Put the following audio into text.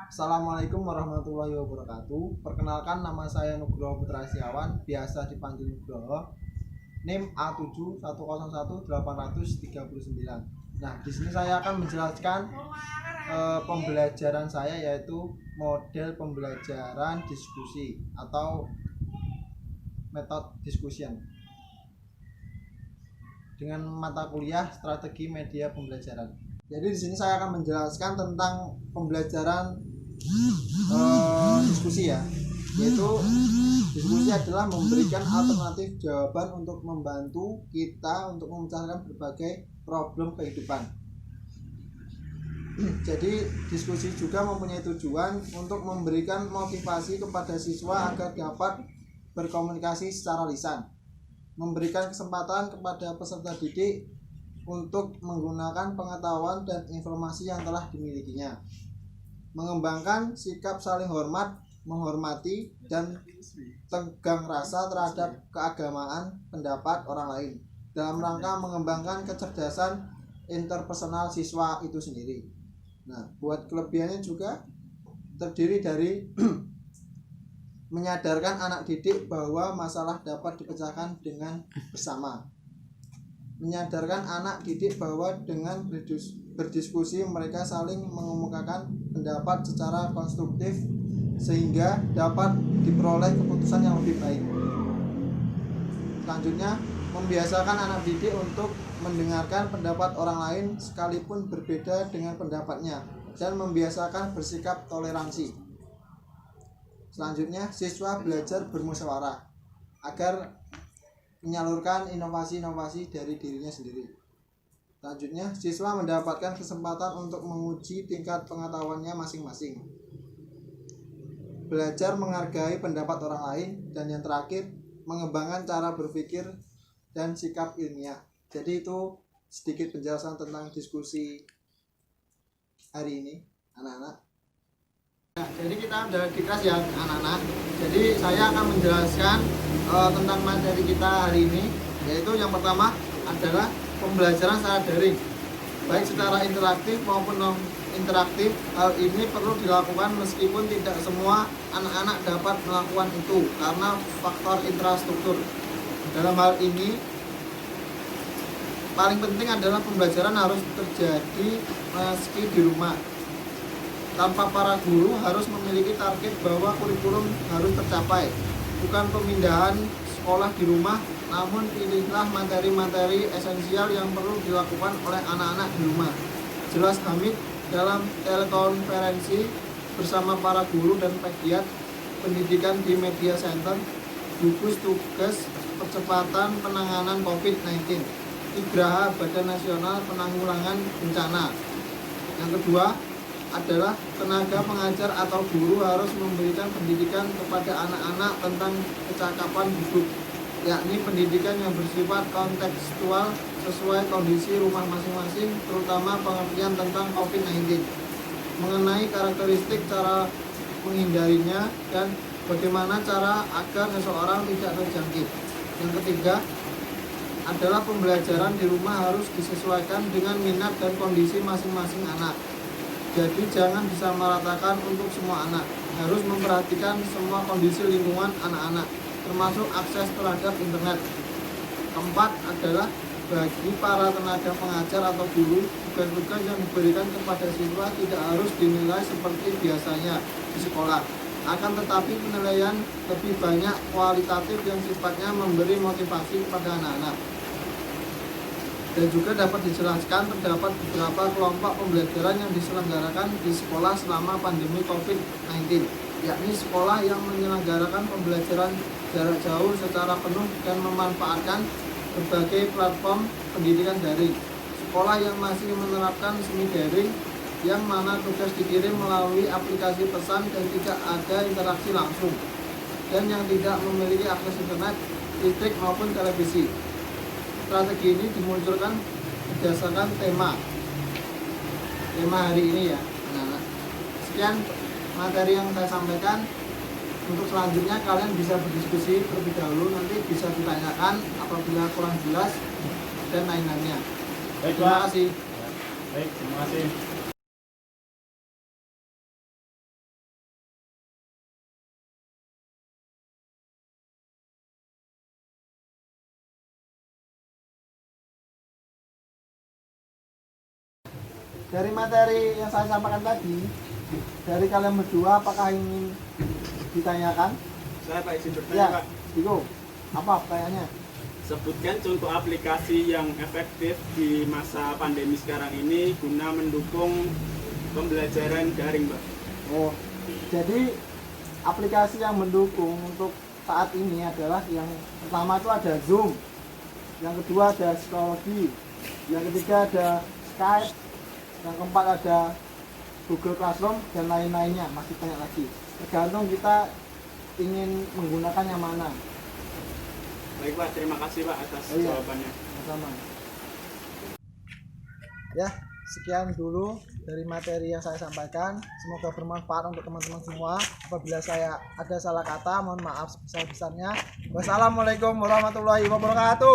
Assalamualaikum warahmatullahi wabarakatuh. Perkenalkan, nama saya Nugroho Putra Setiawan, biasa dipanggil Nugroho. NIM A7101839. Nah, di sini saya akan menjelaskan pembelajaran saya, yaitu model pembelajaran diskusi atau metode discussion dengan mata kuliah strategi media pembelajaran. Jadi di sini saya akan menjelaskan tentang pembelajaran diskusi ya, yaitu diskusi adalah memberikan alternatif jawaban untuk membantu kita untuk memecahkan berbagai problem kehidupan. Jadi diskusi juga mempunyai tujuan untuk memberikan motivasi kepada siswa agar dapat berkomunikasi secara lisan, memberikan kesempatan kepada peserta didik untuk menggunakan pengetahuan dan informasi yang telah dimilikinya, mengembangkan sikap saling hormat, menghormati, dan tegang rasa terhadap keagamaan pendapat orang lain dalam rangka mengembangkan kecerdasan interpersonal siswa itu sendiri. Nah, buat kelebihannya juga terdiri dari menyadarkan anak didik bahwa masalah dapat dipecahkan dengan bersama, menyadarkan anak didik bahwa dengan berdiskusi mereka saling mengemukakan pendapat secara konstruktif sehingga dapat diperoleh keputusan yang lebih baik. Selanjutnya, membiasakan anak didik untuk mendengarkan pendapat orang lain sekalipun berbeda dengan pendapatnya dan membiasakan bersikap toleransi. Selanjutnya, siswa belajar bermusyawarah agar menyalurkan inovasi-inovasi dari dirinya sendiri. Selanjutnya, siswa mendapatkan kesempatan untuk menguji tingkat pengetahuannya masing-masing, belajar menghargai pendapat orang lain, dan yang terakhir, mengembangkan cara berpikir dan sikap ilmiah. Jadi itu sedikit penjelasan tentang diskusi hari ini, anak-anak. Nah, jadi kita udah di kelas ya, anak-anak. Jadi saya akan menjelaskan tentang materi kita hari ini, yaitu yang pertama adalah pembelajaran secara daring, baik secara interaktif maupun non interaktif. Hal ini perlu dilakukan meskipun tidak semua anak-anak dapat melakukan itu karena faktor infrastruktur. Dalam hal ini paling penting adalah pembelajaran harus terjadi meski di rumah. Tanpa para guru harus memiliki target bahwa kurikulum harus tercapai, bukan pemindahan sekolah di rumah, namun pilihlah materi-materi esensial yang perlu dilakukan oleh anak-anak di rumah. Jelas Hamid dalam telekonferensi bersama para guru dan pegiat pendidikan di Media Center, gugus tugas percepatan penanganan COVID-19, IGRAHA Badan Nasional Penanggulangan Bencana. Yang kedua adalah tenaga pengajar atau guru harus memberikan pendidikan kepada anak-anak tentang kecakapan hidup, yakni pendidikan yang bersifat kontekstual sesuai kondisi rumah masing-masing, terutama pengertian tentang COVID-19, mengenai karakteristik cara menghindarinya dan bagaimana cara agar seseorang tidak terjangkit. Yang ketiga adalah pembelajaran di rumah harus disesuaikan dengan minat dan kondisi masing-masing anak. Jadi jangan disamaratakan untuk semua anak, harus memperhatikan semua kondisi lingkungan anak-anak, termasuk akses terhadap internet. Keempat adalah bagi para tenaga pengajar atau guru, tugas-tugas yang diberikan kepada siswa tidak harus dinilai seperti biasanya di sekolah. Akan tetapi penilaian lebih banyak kualitatif yang sifatnya memberi motivasi kepada anak-anak. Dan juga dapat dijelaskan terdapat beberapa kelompok pembelajaran yang diselenggarakan di sekolah selama pandemi COVID-19, yakni sekolah yang menyelenggarakan pembelajaran jarak jauh secara penuh dan memanfaatkan berbagai platform pendidikan daring, sekolah yang masih menerapkan semi daring, yang mana tugas dikirim melalui aplikasi pesan dan tidak ada interaksi langsung, dan yang tidak memiliki akses internet, listrik maupun televisi. Strategi ini dimunculkan berdasarkan tema hari ini ya, anak-anak. Sekian materi yang saya sampaikan. Untuk selanjutnya kalian bisa berdiskusi terlebih dahulu, nanti bisa ditanyakan apabila kurang jelas dan lain-lainnya. Terima kasih. Baik, terima kasih. dari materi yang saya sampaikan tadi, dari kalian berdua apakah ingin ditanyakan? Saya Pak izin bertanya Ya, Pak. Iko, apa pertanyaannya? Sebutkan contoh aplikasi yang efektif di masa pandemi sekarang ini guna mendukung pembelajaran daring Pak. Oh, jadi aplikasi yang mendukung untuk saat ini adalah yang pertama itu ada Zoom, yang kedua ada psikologi, yang ketiga ada Skype, yang keempat ada Google Classroom dan lain-lainnya, masih banyak lagi. Tergantung kita ingin menggunakan yang mana. Baik Pak, terima kasih Pak atas jawabannya. Sama. Ya, sekian dulu dari materi yang saya sampaikan. Semoga bermanfaat untuk teman-teman semua. Apabila saya ada salah kata, mohon maaf sebesar-besarnya. Wassalamualaikum warahmatullahi wabarakatuh.